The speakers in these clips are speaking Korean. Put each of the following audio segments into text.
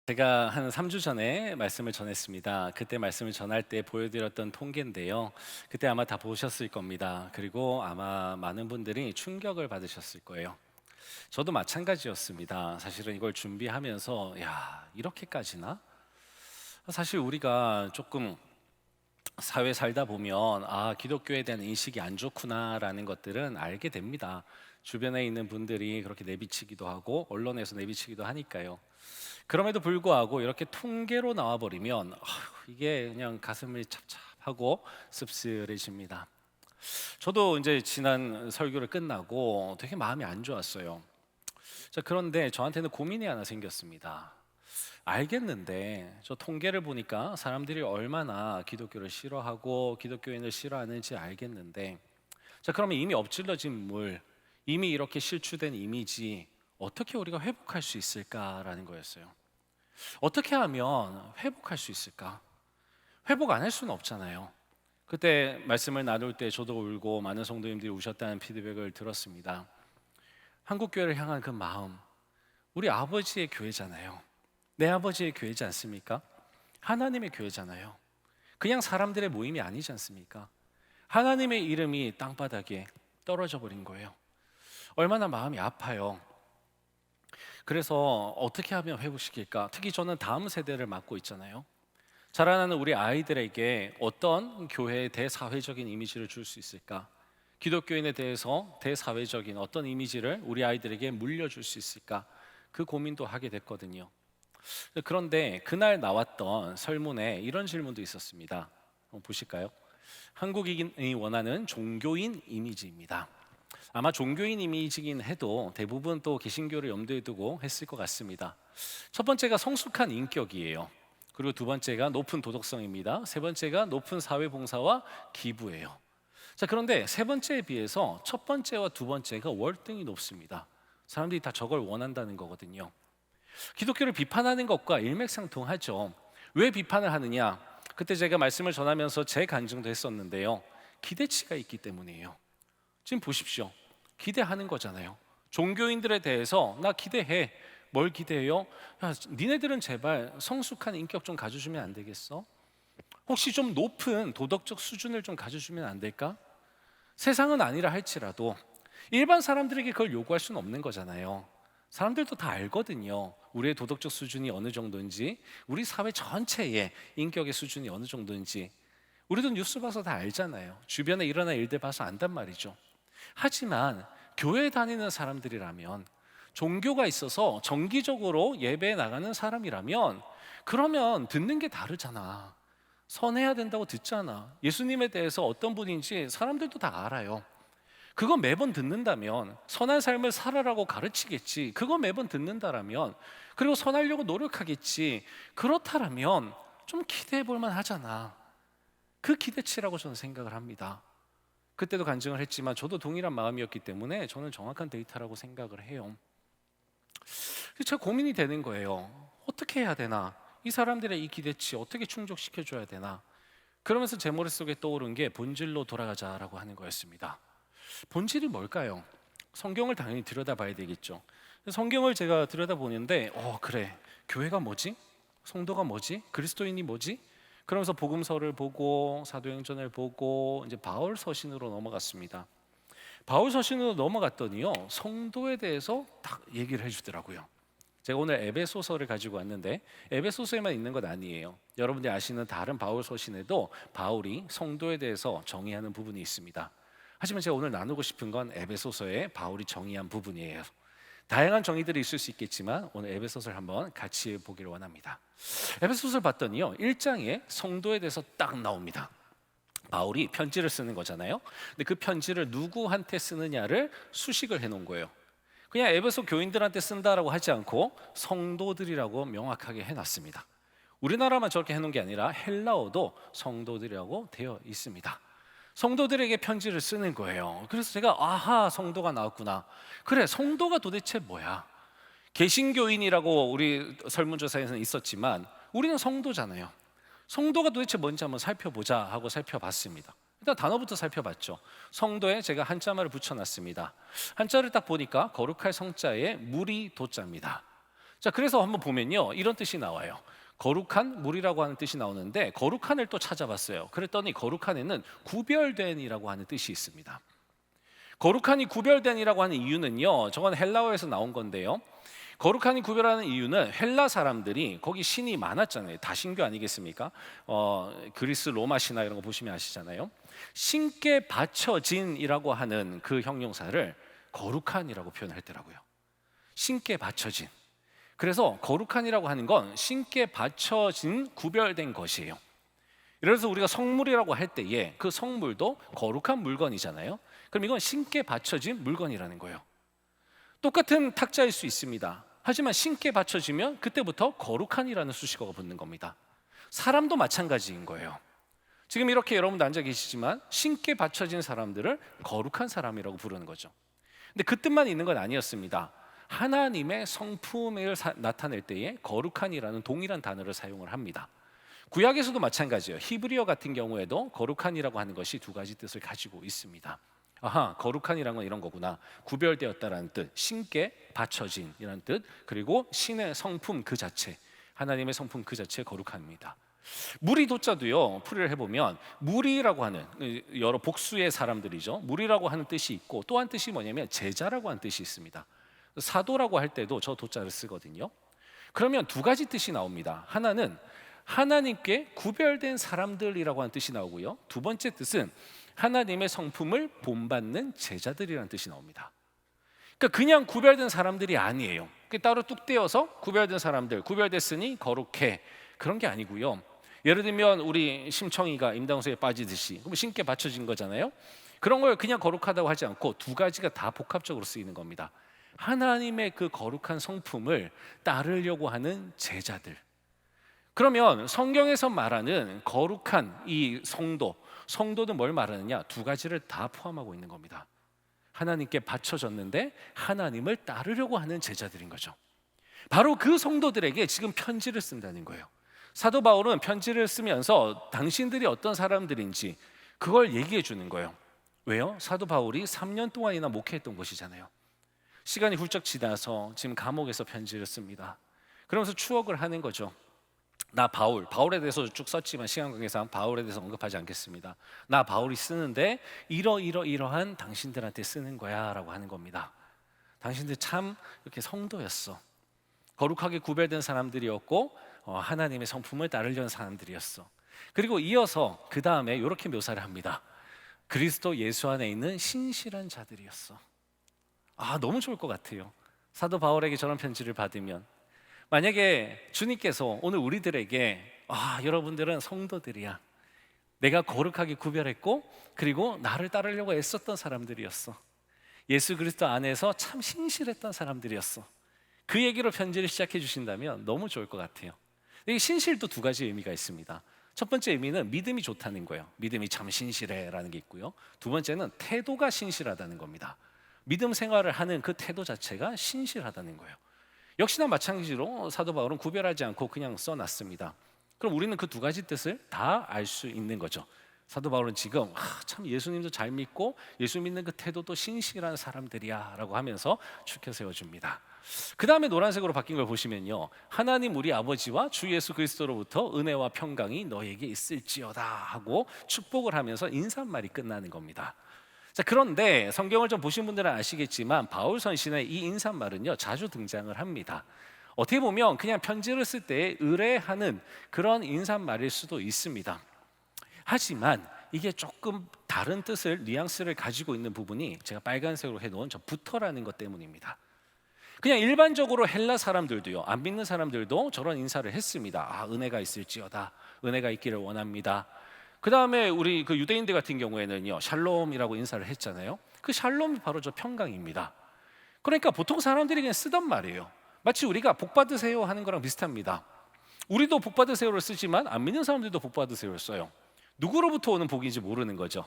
제가 한 3주 전에 말씀을 전했습니다. 그때 말씀을 전할 때 보여드렸던 통계인데요. 그때 아마 다 보셨을 겁니다. 그리고 아마 많은 분들이 충격을 받으셨을 거예요. 저도 마찬가지였습니다. 사실은 이걸 준비하면서 이렇게까지나? 사실 우리가 조금 사회 살다 보면 기독교에 대한 인식이 안 좋구나라는 것들은 알게 됩니다. 주변에 있는 분들이 그렇게 내비치기도 하고 언론에서 내비치기도 하니까요. 그럼에도 불구하고 이렇게 통계로 나와버리면 이게 그냥 가슴이 찹찹하고 씁쓸해집니다. 저도 이제 지난 설교를 끝나고 되게 마음이 안 좋았어요. 자, 그런데 저한테는 고민이 하나 생겼습니다. 알겠는데 저 통계를 보니까 사람들이 얼마나 기독교를 싫어하고 기독교인을 싫어하는지 알겠는데, 자, 그러면 이미 엎질러진 물, 이미 이렇게 실추된 이미지 어떻게 우리가 회복할 수 있을까라는 거였어요. 어떻게 하면 회복할 수 있을까? 회복 안 할 수는 없잖아요. 그때 말씀을 나눌 때 저도 울고 많은 성도님들이 우셨다는 피드백을 들었습니다. 한국 교회를 향한 그 마음, 우리 아버지의 교회잖아요. 내 아버지의 교회지 않습니까? 하나님의 교회잖아요. 그냥 사람들의 모임이 아니지 않습니까? 하나님의 이름이 땅바닥에 떨어져 버린 거예요. 얼마나 마음이 아파요. 그래서 어떻게 하면 회복시킬까? 특히 저는 다음 세대를 맡고 있잖아요. 자라나는 우리 아이들에게 어떤 교회의 대사회적인 이미지를 줄 수 있을까? 기독교인에 대해서 대사회적인 어떤 이미지를 우리 아이들에게 물려줄 수 있을까? 그 고민도 하게 됐거든요. 그런데 그날 나왔던 설문에 이런 질문도 있었습니다. 한번 보실까요? 한국인이 원하는 종교인 이미지입니다. 아마 종교인 이미지긴 해도 대부분 또 개신교를 염두에 두고 했을 것 같습니다. 첫 번째가 성숙한 인격이에요. 그리고 두 번째가 높은 도덕성입니다. 세 번째가 높은 사회봉사와 기부예요. 자, 그런데 세 번째에 비해서 첫 번째와 두 번째가 월등히 높습니다. 사람들이 다 저걸 원한다는 거거든요. 기독교를 비판하는 것과 일맥상통하죠. 왜 비판을 하느냐? 그때 제가 말씀을 전하면서 제 간증도 했었는데요. 기대치가 있기 때문이에요. 지금 보십시오. 기대하는 거잖아요. 종교인들에 대해서 나 기대해. 뭘 기대해요? 니네들은 제발 성숙한 인격 좀 가져주면 안 되겠어? 혹시 좀 높은 도덕적 수준을 좀 가져주면 안 될까? 세상은 아니라 할지라도 일반 사람들에게 그걸 요구할 수는 없는 거잖아요. 사람들도 다 알거든요. 우리의 도덕적 수준이 어느 정도인지, 우리 사회 전체의 인격의 수준이 어느 정도인지. 우리도 뉴스 봐서 다 알잖아요. 주변에 일어난 일들 봐서 안단 말이죠. 하지만 교회 다니는 사람들이라면, 종교가 있어서 정기적으로 예배에 나가는 사람이라면, 그러면 듣는 게 다르잖아. 선해야 된다고 듣잖아. 예수님에 대해서 어떤 분인지 사람들도 다 알아요. 그거 매번 듣는다면 선한 삶을 살아라고 가르치겠지. 그거 매번 듣는다라면, 그리고 선하려고 노력하겠지. 그렇다라면 좀 기대해 볼 만하잖아. 그 기대치라고 저는 생각을 합니다. 그때도 간증을 했지만 저도 동일한 마음이었기 때문에 저는 정확한 데이터라고 생각을 해요. 제가 고민이 되는 거예요. 어떻게 해야 되나? 이 사람들의 이 기대치 어떻게 충족시켜줘야 되나? 그러면서 제 머릿속에 떠오른 게 본질로 돌아가자라고 하는 거였습니다. 본질이 뭘까요? 성경을 당연히 들여다봐야 되겠죠. 성경을 제가 들여다보는데 그래, 교회가 뭐지? 성도가 뭐지? 그리스도인이 뭐지? 그러면서 복음서를 보고 사도행전을 보고 이제 바울 서신으로 넘어갔습니다. 바울 서신으로 넘어갔더니요, 성도에 대해서 딱 얘기를 해주더라고요. 제가 오늘 에베소서를 가지고 왔는데 에베소서에만 있는 건 아니에요. 여러분들이 아시는 다른 바울 서신에도 바울이 성도에 대해서 정의하는 부분이 있습니다. 하지만 제가 오늘 나누고 싶은 건 에베소서에 바울이 정의한 부분이에요. 다양한 정의들이 있을 수 있겠지만 오늘 에베소서를 한번 같이 보기를 원합니다. 에베소서를 봤더니요, 1장에 성도에 대해서 딱 나옵니다. 바울이 편지를 쓰는 거잖아요. 근데 그 편지를 누구한테 쓰느냐를 수식을 해놓은 거예요. 그냥 에베소 교인들한테 쓴다라고 하지 않고 성도들이라고 명확하게 해놨습니다. 우리나라만 저렇게 해놓은 게 아니라 헬라어도 성도들이라고 되어 있습니다. 성도들에게 편지를 쓰는 거예요. 그래서 제가 아하, 성도가 나왔구나. 그래, 성도가 도대체 뭐야? 개신교인이라고 우리 설문조사에서는 있었지만 우리는 성도잖아요. 성도가 도대체 뭔지 한번 살펴보자 하고 살펴봤습니다. 일단 단어부터 살펴봤죠. 성도에 제가 한자말을 붙여놨습니다. 한자를 딱 보니까 거룩할 성자에 무리 도자입니다. 자, 그래서 한번 보면요, 이런 뜻이 나와요. 거룩한 물이라고 하는 뜻이 나오는데, 거룩한을 또 찾아봤어요. 그랬더니 거룩한에는 구별된이라고 하는 뜻이 있습니다. 거룩한이 구별된이라고 하는 이유는요, 저건 헬라어에서 나온 건데요, 거룩한이 구별하는 이유는 헬라 사람들이 거기 신이 많았잖아요. 다신교 아니겠습니까? 그리스 로마 신화 이런 거 보시면 아시잖아요. 신께 바쳐진이라고 하는 그 형용사를 거룩한이라고 표현했더라고요. 신께 바쳐진. 그래서 거룩한이라고 하는 건 신께 바쳐진 구별된 것이에요. 그래서 우리가 성물이라고 할 때에 그 성물도 거룩한 물건이잖아요. 그럼 이건 신께 바쳐진 물건이라는 거예요. 똑같은 탁자일 수 있습니다. 하지만 신께 바쳐지면 그때부터 거룩한이라는 수식어가 붙는 겁니다. 사람도 마찬가지인 거예요. 지금 이렇게 여러분도 앉아 계시지만 신께 바쳐진 사람들을 거룩한 사람이라고 부르는 거죠. 근데 그 뜻만 있는 건 아니었습니다. 하나님의 성품을 나타낼 때에 거룩한이라는 동일한 단어를 사용을 합니다. 구약에서도 마찬가지예요. 히브리어 같은 경우에도 거룩한이라고 하는 것이 두 가지 뜻을 가지고 있습니다. 아하, 거룩한이라는 건 이런 거구나. 구별되었다라는 뜻, 신께 바쳐진이라는 뜻, 그리고 신의 성품 그 자체, 하나님의 성품 그 자체 거룩합니다. 무리도자도요, 풀이를 해보면 무리라고 하는 여러 복수의 사람들이죠. 무리라고 하는 뜻이 있고 또 한 뜻이 뭐냐면 제자라고 하는 뜻이 있습니다. 사도라고 할 때도 저 도자를 쓰거든요. 그러면 두 가지 뜻이 나옵니다. 하나는 하나님께 구별된 사람들이라고 하는 뜻이 나오고요, 두 번째 뜻은 하나님의 성품을 본받는 제자들이라는 뜻이 나옵니다. 그러니까 그냥 구별된 사람들이 아니에요. 따로 뚝 떼어서 구별된 사람들, 구별됐으니 거룩해, 그런 게 아니고요. 예를 들면 우리 심청이가 임당수에 빠지듯이 그럼 신께 받쳐진 거잖아요. 그런 걸 그냥 거룩하다고 하지 않고 두 가지가 다 복합적으로 쓰이는 겁니다. 하나님의 그 거룩한 성품을 따르려고 하는 제자들. 그러면 성경에서 말하는 거룩한 이 성도는 뭘 말하느냐? 두 가지를 다 포함하고 있는 겁니다. 하나님께 바쳐졌는데 하나님을 따르려고 하는 제자들인 거죠. 바로 그 성도들에게 지금 편지를 쓴다는 거예요. 사도 바울은 편지를 쓰면서 당신들이 어떤 사람들인지 그걸 얘기해 주는 거예요. 왜요? 사도 바울이 3년 동안이나 목회했던 것이잖아요. 시간이 훌쩍 지나서 지금 감옥에서 편지를 씁니다. 그러면서 추억을 하는 거죠. 나 바울에 대해서 쭉 썼지만 시간 관계상 바울에 대해서 언급하지 않겠습니다. 나 바울이 쓰는데 이러한 당신들한테 쓰는 거야 라고 하는 겁니다. 당신들 참 이렇게 성도였어. 거룩하게 구별된 사람들이었고 하나님의 성품을 따르려는 사람들이었어. 그리고 이어서 그 다음에 이렇게 묘사를 합니다. 그리스도 예수 안에 있는 신실한 자들이었어. 너무 좋을 것 같아요. 사도 바울에게 저런 편지를 받으면, 만약에 주님께서 오늘 우리들에게 여러분들은 성도들이야, 내가 거룩하게 구별했고 그리고 나를 따르려고 애썼던 사람들이었어, 예수 그리스도 안에서 참 신실했던 사람들이었어, 그 얘기로 편지를 시작해 주신다면 너무 좋을 것 같아요. 이 신실도 두 가지 의미가 있습니다. 첫 번째 의미는 믿음이 좋다는 거예요. 믿음이 참 신실해라는 게 있고요. 두 번째는 태도가 신실하다는 겁니다. 믿음 생활을 하는 그 태도 자체가 신실하다는 거예요. 역시나 마찬가지로 사도 바울은 구별하지 않고 그냥 써놨습니다. 그럼 우리는 그 두 가지 뜻을 다 알 수 있는 거죠. 사도 바울은 지금 참 예수님도 잘 믿고 예수 믿는 그 태도도 신실한 사람들이야 라고 하면서 추켜 세워줍니다. 그 다음에 노란색으로 바뀐 걸 보시면요, 하나님 우리 아버지와 주 예수 그리스도로부터 은혜와 평강이 너에게 있을지어다 하고 축복을 하면서 인사말이 끝나는 겁니다. 자, 그런데 성경을 좀 보신 분들은 아시겠지만 바울 선신의 이 인사말은요 자주 등장을 합니다. 어떻게 보면 그냥 편지를 쓸 때 의뢰하는 그런 인사말일 수도 있습니다. 하지만 이게 조금 다른 뜻을, 뉘앙스를 가지고 있는 부분이 제가 빨간색으로 해놓은 저 부터라는 것 때문입니다. 그냥 일반적으로 헬라 사람들도요, 안 믿는 사람들도 저런 인사를 했습니다. 은혜가 있을지어다, 은혜가 있기를 원합니다. 그 다음에 우리 그 유대인들 같은 경우에는요 샬롬이라고 인사를 했잖아요. 그 샬롬이 바로 저 평강입니다. 그러니까 보통 사람들이 그냥 쓰던 말이에요. 마치 우리가 복 받으세요 하는 거랑 비슷합니다. 우리도 복 받으세요를 쓰지만 안 믿는 사람들도 복 받으세요를 써요. 누구로부터 오는 복인지 모르는 거죠.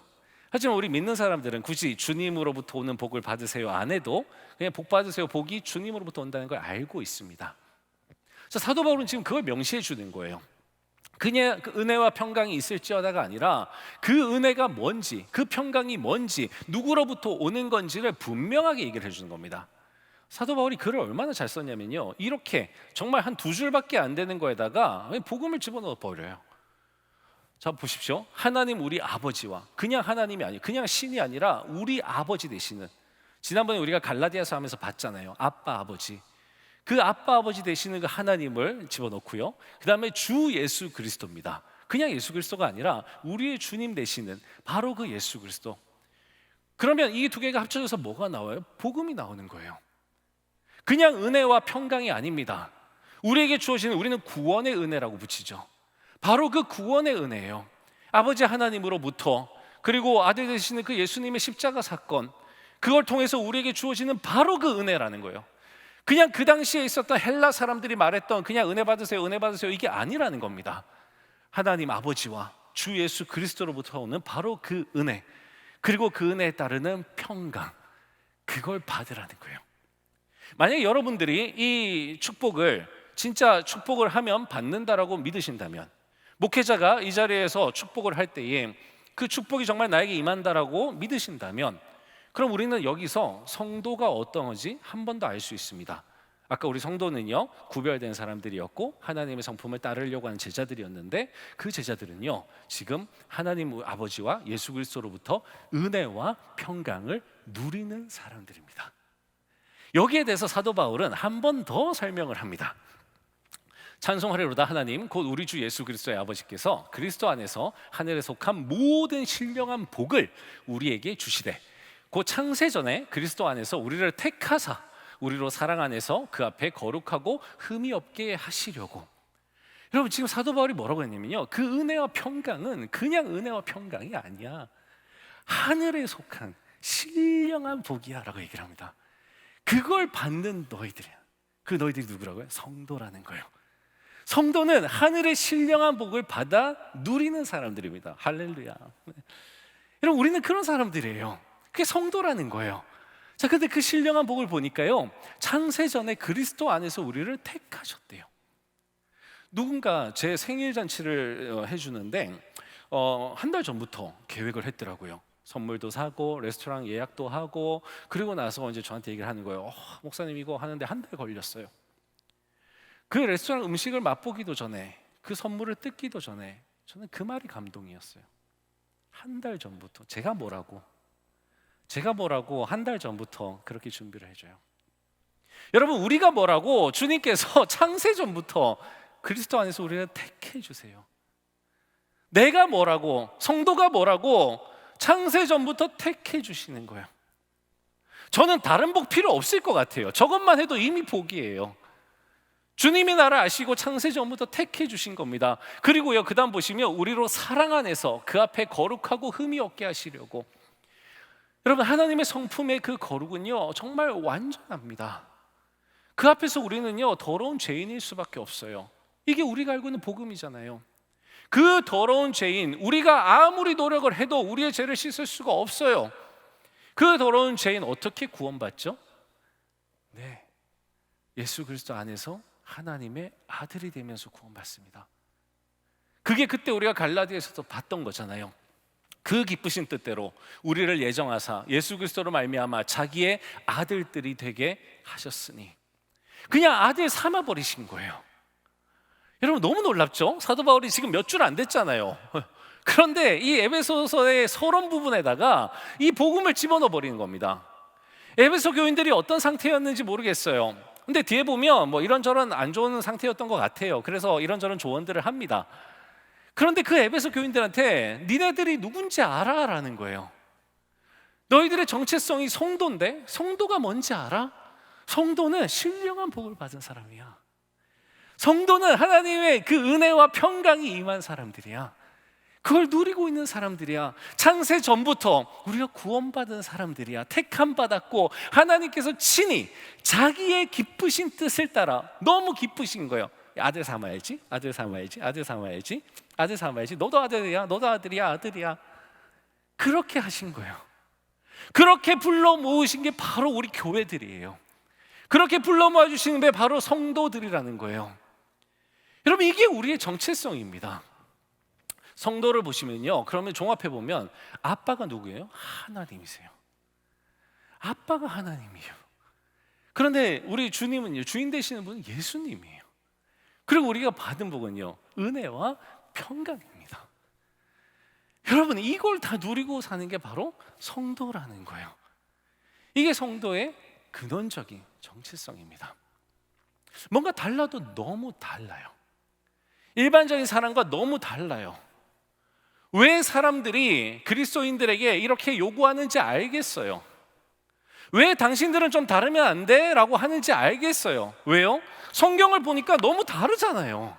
하지만 우리 믿는 사람들은 굳이 주님으로부터 오는 복을 받으세요 안 해도 그냥 복 받으세요, 복이 주님으로부터 온다는 걸 알고 있습니다. 자, 사도 바울은 지금 그걸 명시해 주는 거예요. 그냥 그 은혜와 평강이 있을지어다가 아니라 그 은혜가 뭔지, 그 평강이 뭔지, 누구로부터 오는 건지를 분명하게 얘기를 해주는 겁니다. 사도 바울이 글을 얼마나 잘 썼냐면요, 이렇게 정말 한 두 줄밖에 안 되는 거에다가 복음을 집어넣어 버려요. 자, 보십시오. 하나님 우리 아버지와, 그냥 하나님이 아니에요, 그냥 신이 아니라 우리 아버지 되시는, 지난번에 우리가 갈라디아서 하면서 봤잖아요, 아빠 아버지. 그 아빠 아버지 되시는 그 하나님을 집어넣고요, 그 다음에 주 예수 그리스도입니다. 그냥 예수 그리스도가 아니라 우리의 주님 되시는 바로 그 예수 그리스도. 그러면 이 두 개가 합쳐져서 뭐가 나와요? 복음이 나오는 거예요. 그냥 은혜와 평강이 아닙니다. 우리에게 주어지는, 우리는 구원의 은혜라고 붙이죠. 바로 그 구원의 은혜예요. 아버지 하나님으로부터, 그리고 아들 되시는 그 예수님의 십자가 사건, 그걸 통해서 우리에게 주어지는 바로 그 은혜라는 거예요. 그냥 그 당시에 있었던 헬라 사람들이 말했던 그냥 은혜 받으세요, 은혜 받으세요, 이게 아니라는 겁니다. 하나님 아버지와 주 예수 그리스도로부터 오는 바로 그 은혜, 그리고 그 은혜에 따르는 평강, 그걸 받으라는 거예요. 만약에 여러분들이 이 축복을, 진짜 축복을 하면 받는다라고 믿으신다면, 목회자가 이 자리에서 축복을 할 때에 그 축복이 정말 나에게 임한다라고 믿으신다면, 그럼 우리는 여기서 성도가 어떤 건지 한 번 더 알 수 있습니다. 아까 우리 성도는요, 구별된 사람들이었고 하나님의 성품을 따르려고 하는 제자들이었는데, 그 제자들은요 지금 하나님 아버지와 예수 그리스도로부터 은혜와 평강을 누리는 사람들입니다. 여기에 대해서 사도 바울은 한 번 더 설명을 합니다. 찬송하리로다 하나님 곧 우리 주 예수 그리스도의 아버지께서 그리스도 안에서 하늘에 속한 모든 신령한 복을 우리에게 주시되, 곧 창세 전에 그리스도 안에서 우리를 택하사 우리로 사랑 안에서 그 앞에 거룩하고 흠이 없게 하시려고. 여러분, 지금 사도 바울이 뭐라고 했냐면요, 그 은혜와 평강은 그냥 은혜와 평강이 아니야, 하늘에 속한 신령한 복이야 라고 얘기를 합니다. 그걸 받는 너희들이야. 그 너희들이 누구라고요? 성도라는 거예요. 성도는 하늘의 신령한 복을 받아 누리는 사람들입니다. 할렐루야. 여러분, 우리는 그런 사람들이에요. 그게 성도라는 거예요. 자, 근데 그 신령한 복을 보니까요, 창세전에 그리스도 안에서 우리를 택하셨대요. 누군가 제 생일 잔치를 해주는데 한 달 전부터 계획을 했더라고요. 선물도 사고 레스토랑 예약도 하고, 그리고 나서 이제 저한테 얘기를 하는 거예요. 목사님 이거 하는데 한 달 걸렸어요. 그 레스토랑 음식을 맛보기도 전에, 그 선물을 뜯기도 전에 저는 그 말이 감동이었어요. 한 달 전부터 제가 뭐라고 한 달 전부터 그렇게 준비를 해줘요. 여러분, 우리가 뭐라고 주님께서 창세 전부터 그리스도 안에서 우리를 택해 주세요. 내가 뭐라고, 성도가 뭐라고 창세 전부터 택해 주시는 거예요. 저는 다른 복 필요 없을 것 같아요. 저것만 해도 이미 복이에요. 주님이 나를 아시고 창세 전부터 택해 주신 겁니다. 그리고요, 그 다음 보시면 우리로 사랑 안에서 그 앞에 거룩하고 흠이 없게 하시려고. 여러분, 하나님의 성품의 그 거룩은요 정말 완전합니다. 그 앞에서 우리는요 더러운 죄인일 수밖에 없어요. 이게 우리가 알고 있는 복음이잖아요. 그 더러운 죄인, 우리가 아무리 노력을 해도 우리의 죄를 씻을 수가 없어요. 그 더러운 죄인 어떻게 구원받죠? 네, 예수 그리스도 안에서 하나님의 아들이 되면서 구원받습니다. 그게 그때 우리가 갈라디아에서도 봤던 거잖아요. 그 기쁘신 뜻대로 우리를 예정하사 예수 그리스도로 말미암아 자기의 아들들이 되게 하셨으니, 그냥 아들 삼아 버리신 거예요. 여러분, 너무 놀랍죠? 사도 바울이 지금 몇 줄 안 됐잖아요. 그런데 이 에베소서의 서론 부분에다가 이 복음을 집어넣어 버리는 겁니다. 에베소 교인들이 어떤 상태였는지 모르겠어요. 근데 뒤에 보면 뭐 이런저런 안 좋은 상태였던 것 같아요. 그래서 이런저런 조언들을 합니다. 그런데 그 에베소 교인들한테 니네들이 누군지 알아? 라는 거예요. 너희들의 정체성이 성도인데, 성도가 뭔지 알아? 성도는 신령한 복을 받은 사람이야. 성도는 하나님의 그 은혜와 평강이 임한 사람들이야. 그걸 누리고 있는 사람들이야. 창세 전부터 우리가 구원받은 사람들이야. 택함 받았고 하나님께서 친히 자기의 기쁘신 뜻을 따라, 너무 기쁘신 거예요. 아들 삼아야지, 아들 삼아야지, 아들 삼아야지, 아들 삼아야지. 너도 아들이야, 너도 아들이야, 아들이야. 그렇게 하신 거예요. 그렇게 불러 모으신 게 바로 우리 교회들이에요. 그렇게 불러 모아주시는 게 바로 성도들이라는 거예요. 여러분, 이게 우리의 정체성입니다. 성도를 보시면요, 그러면 종합해 보면 아빠가 누구예요? 하나님이세요. 아빠가 하나님이에요. 그런데 우리 주님은요, 주인 되시는 분은 예수님이에요. 그리고 우리가 받은 복은요, 은혜와 평강입니다. 여러분, 이걸 다 누리고 사는 게 바로 성도라는 거예요. 이게 성도의 근원적인 정체성입니다. 뭔가 달라도 너무 달라요. 일반적인 사람과 너무 달라요. 왜 사람들이 그리스도인들에게 이렇게 요구하는지 알겠어요. 왜 당신들은 좀 다르면 안 돼? 라고 하는지 알겠어요. 왜요? 성경을 보니까 너무 다르잖아요.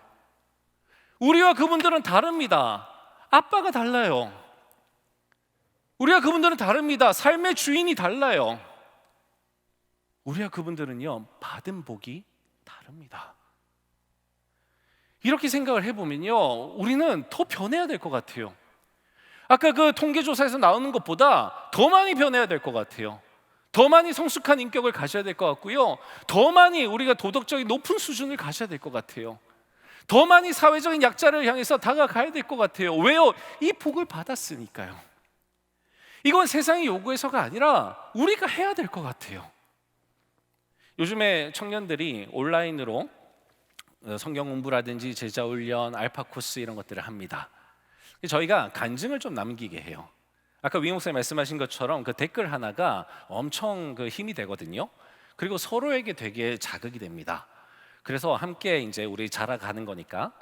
우리와 그분들은 다릅니다. 아빠가 달라요. 우리와 그분들은 다릅니다. 삶의 주인이 달라요. 우리와 그분들은요, 받은 복이 다릅니다. 이렇게 생각을 해보면요, 우리는 더 변해야 될 것 같아요. 아까 그 통계조사에서 나오는 것보다 더 많이 변해야 될 것 같아요. 더 많이 성숙한 인격을 가져야 될 것 같고요, 더 많이 우리가 도덕적인 높은 수준을 가져야 될 것 같아요. 더 많이 사회적인 약자를 향해서 다가가야 될 것 같아요. 왜요? 이 복을 받았으니까요. 이건 세상이 요구해서가 아니라 우리가 해야 될 것 같아요. 요즘에 청년들이 온라인으로 성경 공부라든지 제자 훈련, 알파 코스 이런 것들을 합니다. 저희가 간증을 좀 남기게 해요. 아까 위 목사님 말씀하신 것처럼 그 댓글 하나가 엄청 그 힘이 되거든요. 그리고 서로에게 되게 자극이 됩니다. 그래서 함께 이제 우리 자라가는 거니까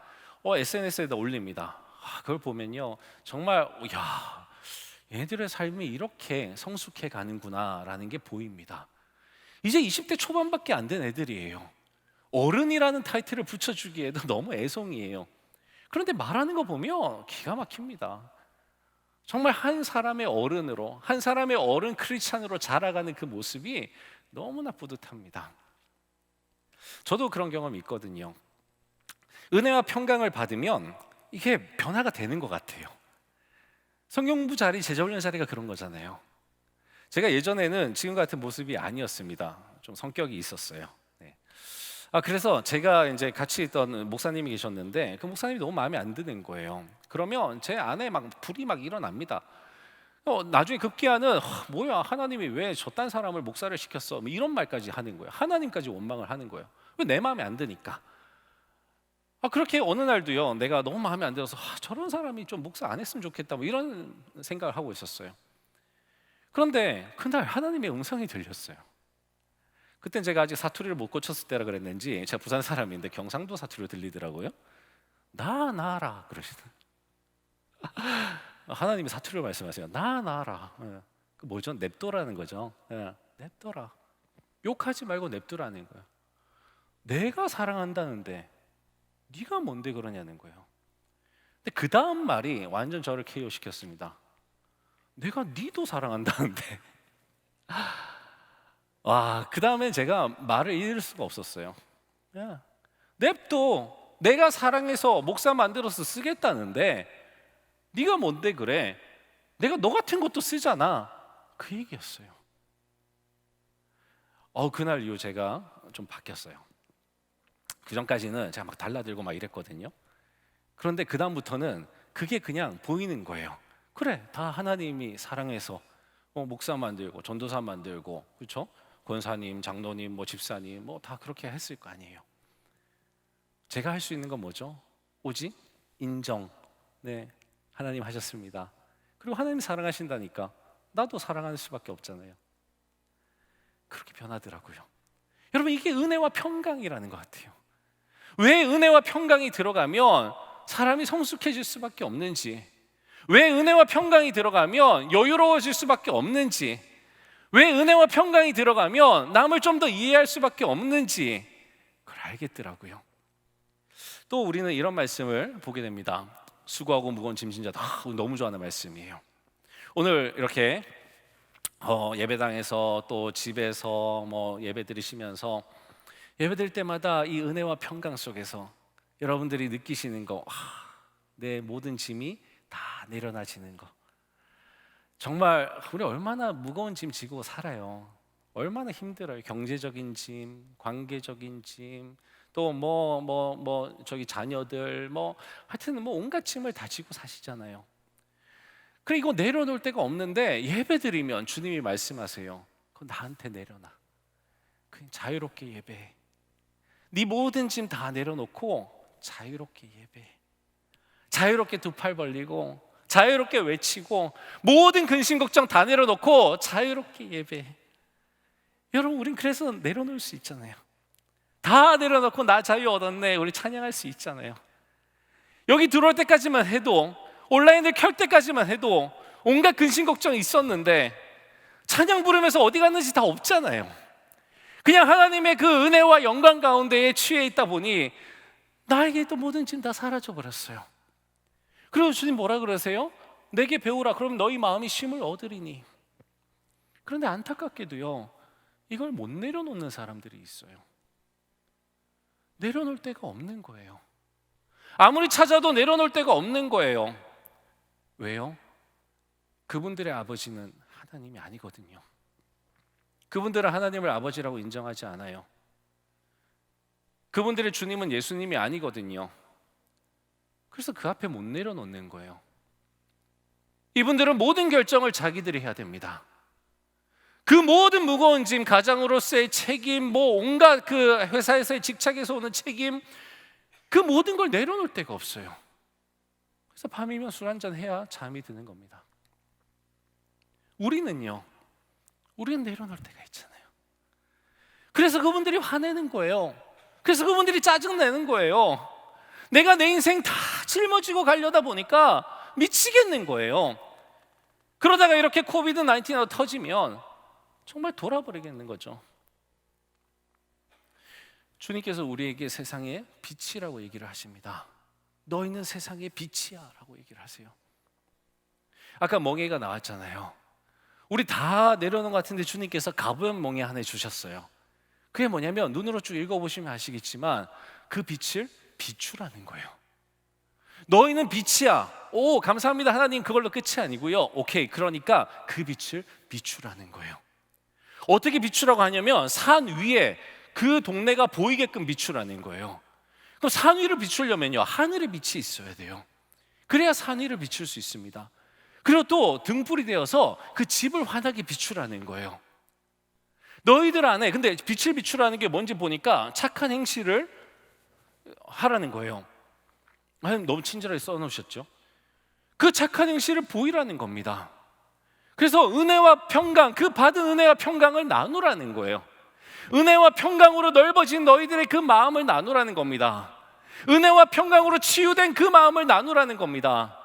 SNS에다 올립니다. 그걸 보면요, 정말 야, 얘들의 삶이 이렇게 성숙해 가는구나라는 게 보입니다. 이제 20대 초반밖에 안 된 애들이에요. 어른이라는 타이틀을 붙여주기에도 너무 애송이에요. 그런데 말하는 거 보면 기가 막힙니다. 정말 한 사람의 어른으로, 한 사람의 어른 크리스찬으로 자라가는 그 모습이 너무나 뿌듯합니다. 저도 그런 경험이 있거든요. 은혜와 평강을 받으면 이게 변화가 되는 것 같아요. 성경공부 자리, 제자훈련 자리가 그런 거잖아요. 제가 예전에는 지금 같은 모습이 아니었습니다. 좀 성격이 있었어요. 네. 그래서 제가 이제 같이 있던 목사님이 계셨는데 그 목사님이 너무 마음에 안 드는 거예요. 그러면 제 안에 막 불이 막 일어납니다. 나중에 급기야는 뭐야, 하나님이 왜 저딴 사람을 목사를 시켰어? 뭐 이런 말까지 하는 거예요. 하나님까지 원망을 하는 거예요. 왜? 내 마음에 안 드니까. 그렇게 어느 날도요, 내가 너무 마음에 안 들어서 저런 사람이 좀 목사 안 했으면 좋겠다, 뭐 이런 생각을 하고 있었어요. 그런데 그날 하나님의 음성이 들렸어요. 그땐 제가 아직 사투리를 못 고쳤을 때라 그랬는지, 제가 부산 사람인데 경상도 사투리로 들리더라고요. 나라 그러시더라고요. 하나님이 사투리로 말씀하세요. 나라. 그 뭐죠? 냅둬라는 거죠. 냅둬라. 욕하지 말고 냅두라는 거예요. 내가 사랑한다는데 네가 뭔데 그러냐는 거예요. 근데 그 다음 말이 완전 저를 KO 시켰습니다. 내가 니도 사랑한다는데. 와, 그 다음엔 제가 말을 잃을 수가 없었어요. 야, 냅둬. 내가 사랑해서 목사 만들어서 쓰겠다는데 네가 뭔데 그래? 내가 너 같은 것도 쓰잖아. 그 얘기였어요. 그날 이후 제가 좀 바뀌었어요. 그 전까지는 제가 막 달라들고 막 이랬거든요. 그런데 그 다음부터는 그게 그냥 보이는 거예요. 그래, 다 하나님이 사랑해서 목사 만들고 전도사 만들고, 그렇죠? 권사님, 장로님, 뭐 집사님, 뭐 다 그렇게 했을 거 아니에요. 제가 할 수 있는 건 뭐죠? 오직 인정. 네, 하나님 하셨습니다. 그리고 하나님 사랑하신다니까 나도 사랑하는 수밖에 없잖아요. 그렇게 변하더라고요. 여러분, 이게 은혜와 평강이라는 것 같아요. 왜 은혜와 평강이 들어가면 사람이 성숙해질 수밖에 없는지, 왜 은혜와 평강이 들어가면 여유로워질 수밖에 없는지, 왜 은혜와 평강이 들어가면 남을 좀 더 이해할 수밖에 없는지 그걸 알겠더라고요. 또 우리는 이런 말씀을 보게 됩니다. 수고하고 무거운 짐진 자다. 너무 좋아하는 말씀이에요. 오늘 이렇게 예배당에서 또 집에서 뭐 예배 드리시면서 예배 드릴 때마다 이 은혜와 평강 속에서 여러분들이 느끼시는 거, 내 모든 짐이 다 내려놔지는 거. 정말 우리 얼마나 무거운 짐 지고 살아요. 얼마나 힘들어요. 경제적인 짐, 관계적인 짐, 또 저기 자녀들, 하여튼 온갖 짐을 다 지고 사시잖아요. 그래, 이거 내려놓을 데가 없는데 예배 드리면 주님이 말씀하세요. 그거 나한테 내려놔. 그냥 자유롭게 예배해. 네 모든 짐 다 내려놓고 자유롭게 예배해. 자유롭게 두 팔 벌리고 자유롭게 외치고 모든 근심 걱정 다 내려놓고 자유롭게 예배해. 여러분, 우린 그래서 내려놓을 수 있잖아요. 다 내려놓고 나 자유 얻었네, 우리 찬양할 수 있잖아요. 여기 들어올 때까지만 해도, 온라인을 켤 때까지만 해도 온갖 근심 걱정이 있었는데 찬양 부르면서 어디 갔는지 다 없잖아요. 그냥 하나님의 그 은혜와 영광 가운데에 취해 있다 보니 나에게 또 모든 짐 다 사라져 버렸어요. 그리고 주님 뭐라 그러세요? 내게 배우라, 그럼 너희 마음이 쉼을 얻으리니. 그런데 안타깝게도요, 이걸 못 내려놓는 사람들이 있어요. 내려놓을 데가 없는 거예요. 아무리 찾아도 내려놓을 데가 없는 거예요. 왜요? 그분들의 아버지는 하나님이 아니거든요. 그분들은 하나님을 아버지라고 인정하지 않아요. 그분들의 주님은 예수님이 아니거든요. 그래서 그 앞에 못 내려놓는 거예요. 이분들은 모든 결정을 자기들이 해야 됩니다. 그 모든 무거운 짐, 가장으로서의 책임, 온갖 그 회사에서의 직책에서 오는 책임, 그 모든 걸 내려놓을 데가 없어요. 그래서 밤이면 술 한잔 해야 잠이 드는 겁니다. 우리는 내려놓을 데가 있잖아요. 그래서 그분들이 화내는 거예요. 그래서 그분들이 짜증내는 거예요. 내가 내 인생 다 짊어지고 가려다 보니까 미치겠는 거예요. 그러다가 이렇게 코비드 19가 터지면 정말 돌아버리겠는 거죠. 주님께서 우리에게 세상의 빛이라고 얘기를 하십니다. 너희는 세상의 빛이야 라고 얘기를 하세요. 아까 멍에가 나왔잖아요. 우리 다 내려놓은 것 같은데 주님께서 가벼운 멍에 하나 주셨어요. 그게 뭐냐면, 눈으로 쭉 읽어보시면 아시겠지만 그 빛을 비추라는 거예요. 너희는 빛이야. 오, 감사합니다 하나님. 그걸로 끝이 아니고요. 오케이, 그러니까 그 빛을 비추라는 거예요. 어떻게 비추라고 하냐면 산 위에 그 동네가 보이게끔 비추라는 거예요. 그럼 산 위를 비추려면요, 하늘의 빛이 있어야 돼요. 그래야 산 위를 비출 수 있습니다. 그리고 또 등불이 되어서 그 집을 환하게 비추라는 거예요. 너희들 안에, 근데 빛을 비추라는 게 뭔지 보니까 착한 행실을 하라는 거예요. 너무 친절하게 써놓으셨죠? 그 착한 행실을 보이라는 겁니다. 그래서 은혜와 평강, 그 받은 은혜와 평강을 나누라는 거예요. 은혜와 평강으로 넓어진 너희들의 그 마음을 나누라는 겁니다. 은혜와 평강으로 치유된 그 마음을 나누라는 겁니다.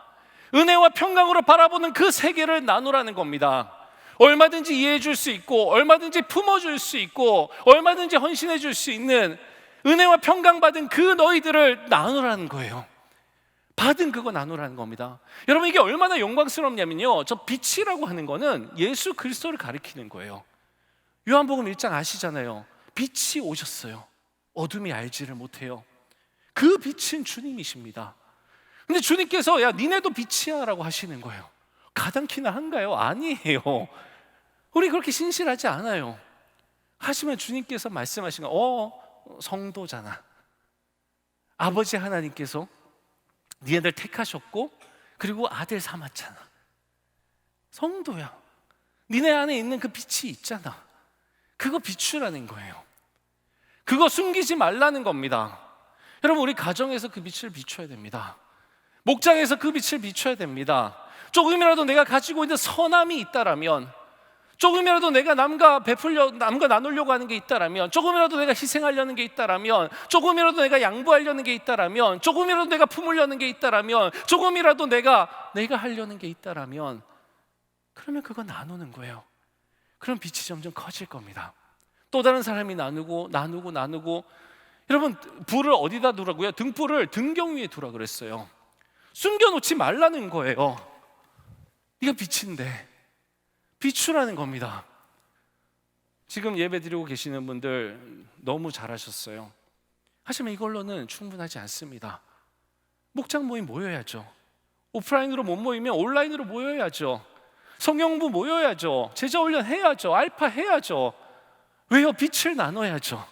은혜와 평강으로 바라보는 그 세계를 나누라는 겁니다. 얼마든지 이해해 줄 수 있고, 얼마든지 품어줄 수 있고, 얼마든지 헌신해 줄 수 있는 은혜와 평강 받은 그 너희들을 나누라는 거예요. 받은 그거 나누라는 겁니다. 여러분, 이게 얼마나 영광스럽냐면요, 저 빛이라고 하는 거는 예수 그리스도를 가리키는 거예요. 요한복음 1장 아시잖아요. 빛이 오셨어요. 어둠이 알지를 못해요. 그 빛은 주님이십니다. 근데 주님께서 야, 니네도 빛이야 라고 하시는 거예요. 가당키나 한가요? 아니에요. 우리 그렇게 신실하지 않아요. 하지만 주님께서 말씀하신 거, 성도잖아. 아버지 하나님께서 니네들 택하셨고 그리고 아들 삼았잖아. 성도야. 니네 안에 있는 그 빛이 있잖아. 그거 비추라는 거예요. 그거 숨기지 말라는 겁니다. 여러분, 우리 가정에서 그 빛을 비춰야 됩니다. 목장에서 그 빛을 비춰야 됩니다. 조금이라도 내가 가지고 있는 선함이 있다라면, 조금이라도 내가 남과 나누려고 하는 게 있다라면, 조금이라도 내가 희생하려는 게 있다라면, 조금이라도 내가 양보하려는 게 있다라면, 조금이라도 내가 품으려는 게 있다라면, 조금이라도 내가 하려는 게 있다라면, 그러면 그거 나누는 거예요. 그럼 빛이 점점 커질 겁니다. 또 다른 사람이 나누고. 여러분, 불을 어디다 두라고요? 등불을 등경 위에 두라 그랬어요. 숨겨놓지 말라는 거예요. 이거 빛인데 비추라는 겁니다. 지금 예배 드리고 계시는 분들 너무 잘하셨어요. 하지만 이걸로는 충분하지 않습니다. 목장 모임 모여야죠. 오프라인으로 못 모이면 온라인으로 모여야죠. 성경부 모여야죠. 제자훈련 해야죠. 알파 해야죠. 왜요? 빛을 나눠야죠.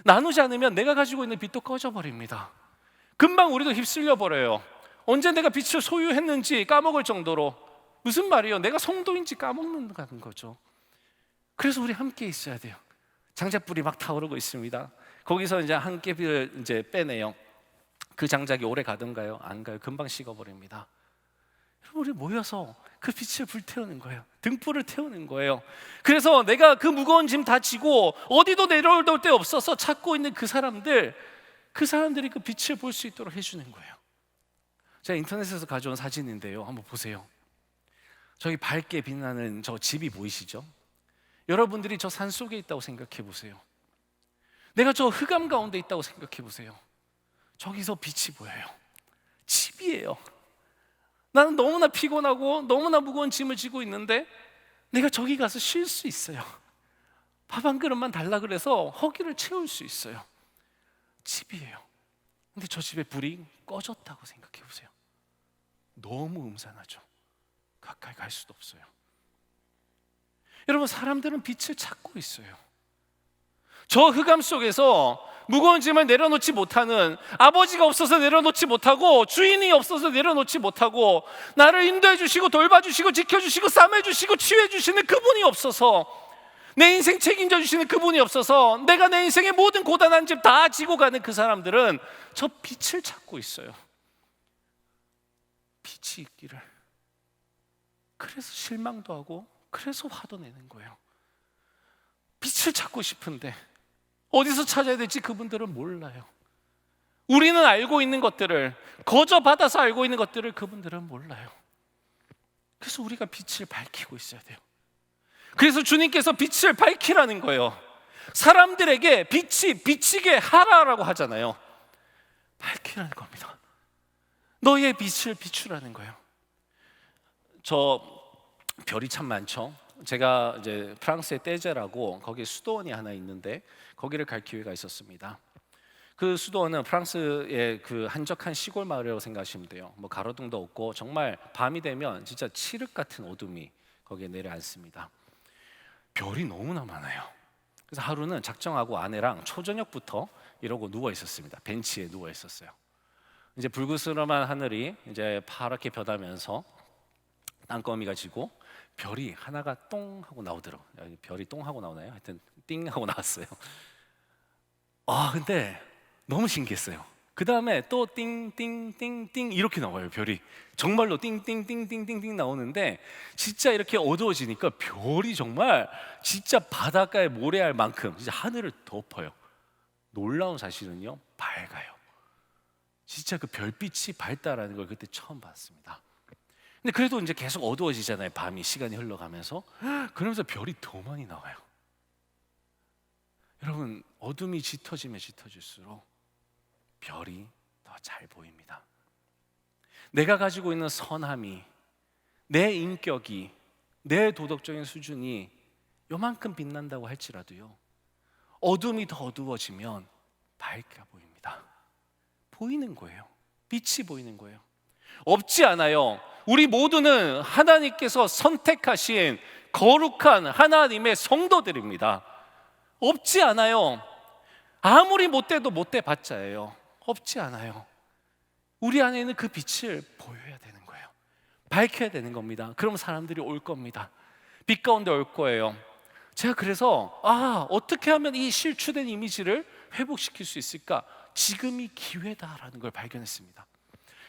나누지 않으면 내가 가지고 있는 빛도 꺼져버립니다. 금방 우리도 휩쓸려 버려요. 언제 내가 빛을 소유했는지 까먹을 정도로. 무슨 말이에요? 내가 성도인지 까먹는다는 거죠. 그래서 우리 함께 있어야 돼요. 장작불이 막 타오르고 있습니다. 거기서 이제 한 개비를 이제 빼내요. 그 장작이 오래 가던가요? 안 가요. 금방 식어버립니다. 여러분, 우리 모여서 그 빛을 불태우는 거예요. 등불을 태우는 거예요. 그래서 내가 그 무거운 짐 다 지고 어디도 내려올 데 없어서 찾고 있는 그 사람들이 그 빛을 볼 수 있도록 해주는 거예요. 제가 인터넷에서 가져온 사진인데요, 한번 보세요. 저기 밝게 빛나는 저 집이 보이시죠? 여러분들이 저 산 속에 있다고 생각해 보세요. 내가 저 흑암 가운데 있다고 생각해 보세요. 저기서 빛이 보여요. 집이에요. 나는 너무나 피곤하고 너무나 무거운 짐을 지고 있는데 내가 저기 가서 쉴 수 있어요. 밥 한 그릇만 달라 그래서 허기를 채울 수 있어요. 집이에요. 근데 저 집에 불이 꺼졌다고 생각해 보세요. 너무 음산하죠. 가까이 갈 수도 없어요. 여러분, 사람들은 빛을 찾고 있어요. 저 흑암 속에서 무거운 짐을 내려놓지 못하는, 아버지가 없어서 내려놓지 못하고 주인이 없어서 내려놓지 못하고 나를 인도해 주시고 돌봐주시고 지켜주시고 싸매주시고 치유해 주시는 그분이 없어서, 내 인생 책임져 주시는 그분이 없어서 내가 내 인생의 모든 고단한 짐 다 지고 가는 그 사람들은 저 빛을 찾고 있어요. 빛이 있기를. 그래서 실망도 하고 그래서 화도 내는 거예요. 빛을 찾고 싶은데 어디서 찾아야 될지 그분들은 몰라요. 우리는 알고 있는 것들을, 거저 받아서 알고 있는 것들을 그분들은 몰라요. 그래서 우리가 빛을 밝히고 있어야 돼요. 그래서 주님께서 빛을 밝히라는 거예요. 사람들에게 빛이 비치게 하라라고 하잖아요. 밝히라는 겁니다. 너의 빛을 비추라는 거예요. 저 별이 참 많죠. 제가 이제 프랑스의 떼제라고 거기에 수도원이 하나 있는데 거기를 갈 기회가 있었습니다. 그 수도원은 프랑스의 그 한적한 시골 마을이라고 생각하시면 돼요. 뭐 가로등도 없고 정말 밤이 되면 진짜 칠흑 같은 어둠이 거기에 내려앉습니다. 별이 너무나 많아요. 그래서 하루는 작정하고 아내랑 초저녁부터 이러고 누워 있었습니다. 벤치에 누워 있었어요. 이제 불그스름한 하늘이 이제 파랗게 변하면서 땅거미가 지고 별이 하나가 똥 하고 나오더라고요. 별이 똥 하고 나오나요? 하여튼 띵 하고 나왔어요. 근데 너무 신기했어요. 그 다음에 또 띵띵띵띵 이렇게 나와요. 별이 정말로 띵띵띵띵띵띵 나오는데 진짜 이렇게 어두워지니까 별이 정말 진짜 바닷가에 모래알 만큼 진짜 하늘을 덮어요. 놀라운 사실은요, 밝아요. 진짜 그 별빛이 밝다라는 걸 그때 처음 봤습니다. 근데 그래도 이제 계속 어두워지잖아요. 밤이 시간이 흘러가면서. 그러면서 별이 더 많이 나와요. 여러분, 어둠이 짙어지면 짙어질수록 별이 더 잘 보입니다. 내가 가지고 있는 선함이, 내 인격이, 내 도덕적인 수준이 요만큼 빛난다고 할지라도요, 어둠이 더 어두워지면 밝게 보입니다. 보이는 거예요. 빛이 보이는 거예요. 없지 않아요. 우리 모두는 하나님께서 선택하신 거룩한 하나님의 성도들입니다. 없지 않아요. 아무리 못돼도 못돼 봤자예요. 없지 않아요. 우리 안에 있는 그 빛을 보여야 되는 거예요. 밝혀야 되는 겁니다. 그럼 사람들이 올 겁니다. 빛 가운데 올 거예요. 제가 그래서 어떻게 하면 이 실추된 이미지를 회복시킬 수 있을까? 지금이 기회다라는 걸 발견했습니다.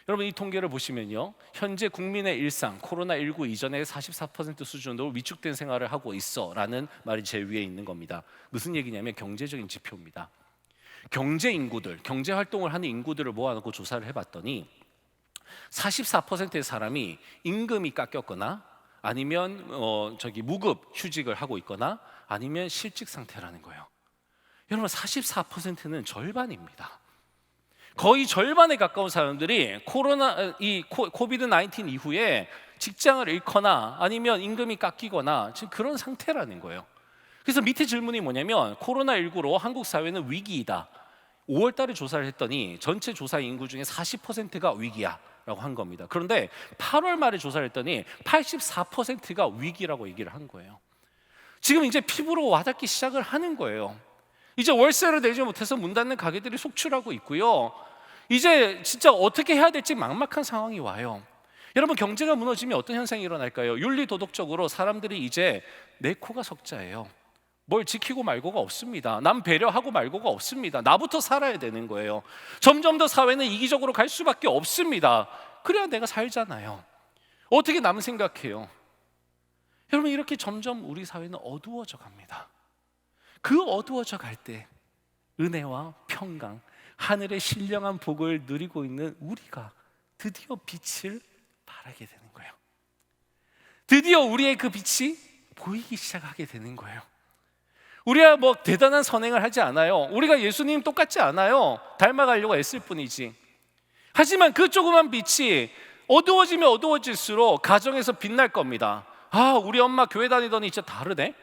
여러분, 이 통계를 보시면요, 현재 국민의 일상 코로나19 이전의 44% 수준으로 위축된 생활을 하고 있어 라는 말이 제 위에 있는 겁니다. 무슨 얘기냐면 경제적인 지표입니다. 경제 인구들, 경제 활동을 하는 인구들을 모아놓고 조사를 해봤더니 44%의 사람이 임금이 깎였거나 아니면 무급 휴직을 하고 있거나 아니면 실직 상태라는 거예요. 여러분, 44%는 절반입니다. 거의 절반에 가까운 사람들이 코비드 19 이후에 직장을 잃거나 아니면 임금이 깎이거나 지금 그런 상태라는 거예요. 그래서 밑에 질문이 뭐냐면 코로나19로 한국 사회는 위기이다. 5월 달에 조사를 했더니 전체 조사 인구 중에 40%가 위기야 라고 한 겁니다. 그런데 8월 말에 조사를 했더니 84%가 위기라고 얘기를 한 거예요. 지금 이제 피부로 와닿기 시작을 하는 거예요. 이제 월세를 내지 못해서 문 닫는 가게들이 속출하고 있고요. 이제 진짜 어떻게 해야 될지 막막한 상황이 와요. 여러분, 경제가 무너지면 어떤 현상이 일어날까요? 윤리 도덕적으로 사람들이 이제 내 코가 석자예요. 뭘 지키고 말고가 없습니다. 남 배려하고 말고가 없습니다. 나부터 살아야 되는 거예요. 점점 더 사회는 이기적으로 갈 수밖에 없습니다. 그래야 내가 살잖아요. 어떻게 남 생각해요? 여러분, 이렇게 점점 우리 사회는 어두워져 갑니다. 그 어두워져 갈 때 은혜와 평강, 하늘의 신령한 복을 누리고 있는 우리가 드디어 빛을 발하게 되는 거예요. 드디어 우리의 그 빛이 보이기 시작하게 되는 거예요. 우리가 뭐 대단한 선행을 하지 않아요. 우리가 예수님 똑같지 않아요. 닮아가려고 애쓸 뿐이지. 하지만 그 조그만 빛이 어두워지면 어두워질수록 가정에서 빛날 겁니다. 아, 우리 엄마 교회 다니더니 진짜 다르네.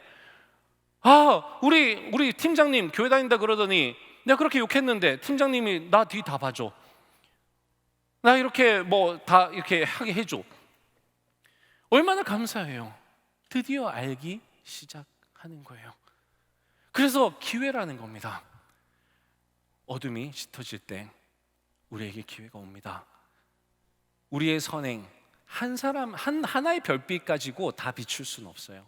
아, 우리 팀장님 교회 다닌다 그러더니 내가 그렇게 욕했는데 팀장님이 나 뒤 다 봐줘. 나 이렇게 뭐 다 이렇게 하게 해줘. 얼마나 감사해요. 드디어 알기 시작하는 거예요. 그래서 기회라는 겁니다. 어둠이 짙어질 때 우리에게 기회가 옵니다. 우리의 선행, 한 사람 하나의 별빛 가지고 다 비출 수는 없어요.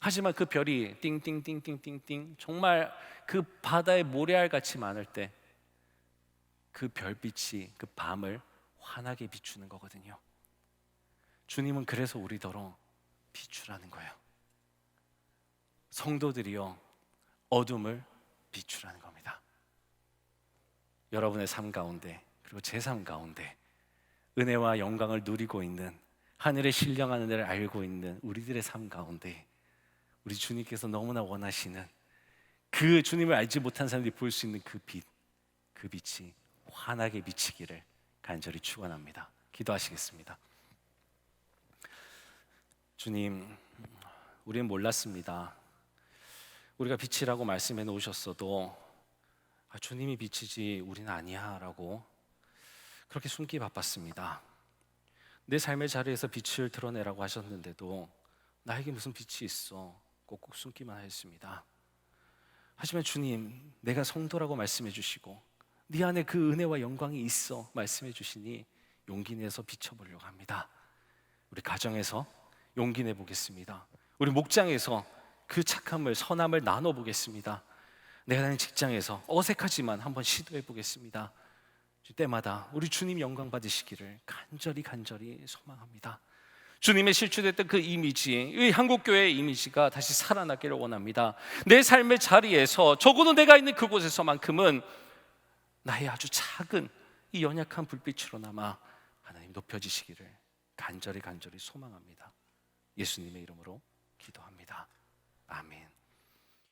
하지만 그 별이 띵띵띵띵띵띵 정말 그 바다의 모래알 같이 많을 때 그 별빛이 그 밤을 환하게 비추는 거거든요. 주님은 그래서 우리더러 비추라는 거예요. 성도들이요, 어둠을 비추라는 겁니다. 여러분의 삶 가운데, 그리고 제 삶 가운데 은혜와 영광을 누리고 있는, 하늘의 신령한 은혜를 알고 있는 우리들의 삶 가운데 우리 주님께서 너무나 원하시는 그 주님을 알지 못한 사람들이 볼 수 있는 그 빛, 그 빛이 환하게 비치기를 간절히 축원합니다. 기도하시겠습니다. 주님, 우리는 몰랐습니다. 우리가 빛이라고 말씀해 놓으셨어도 주님이 빛이지 우리는 아니야 라고 그렇게 숨기 바빴습니다. 내 삶의 자리에서 빛을 드러내라고 하셨는데도 나에게 무슨 빛이 있어 꼭꼭 숨기만 하였습니다. 하지만 주님, 내가 성도라고 말씀해 주시고 네 안에 그 은혜와 영광이 있어 말씀해 주시니 용기 내서 비춰보려고 합니다. 우리 가정에서 용기 내보겠습니다. 우리 목장에서 그 착함을, 선함을 나눠보겠습니다. 내가 다니는 직장에서 어색하지만 한번 시도해 보겠습니다. 때마다 우리 주님 영광 받으시기를 간절히 소망합니다. 주님의 실추됐던 그 이미지, 이 한국교회의 이미지가 다시 살아나기를 원합니다. 내 삶의 자리에서, 적어도 내가 있는 그곳에서만큼은 나의 아주 작은 이 연약한 불빛으로나마 하나님 높여지시기를 간절히 소망합니다. 예수님의 이름으로 기도합니다. 아멘.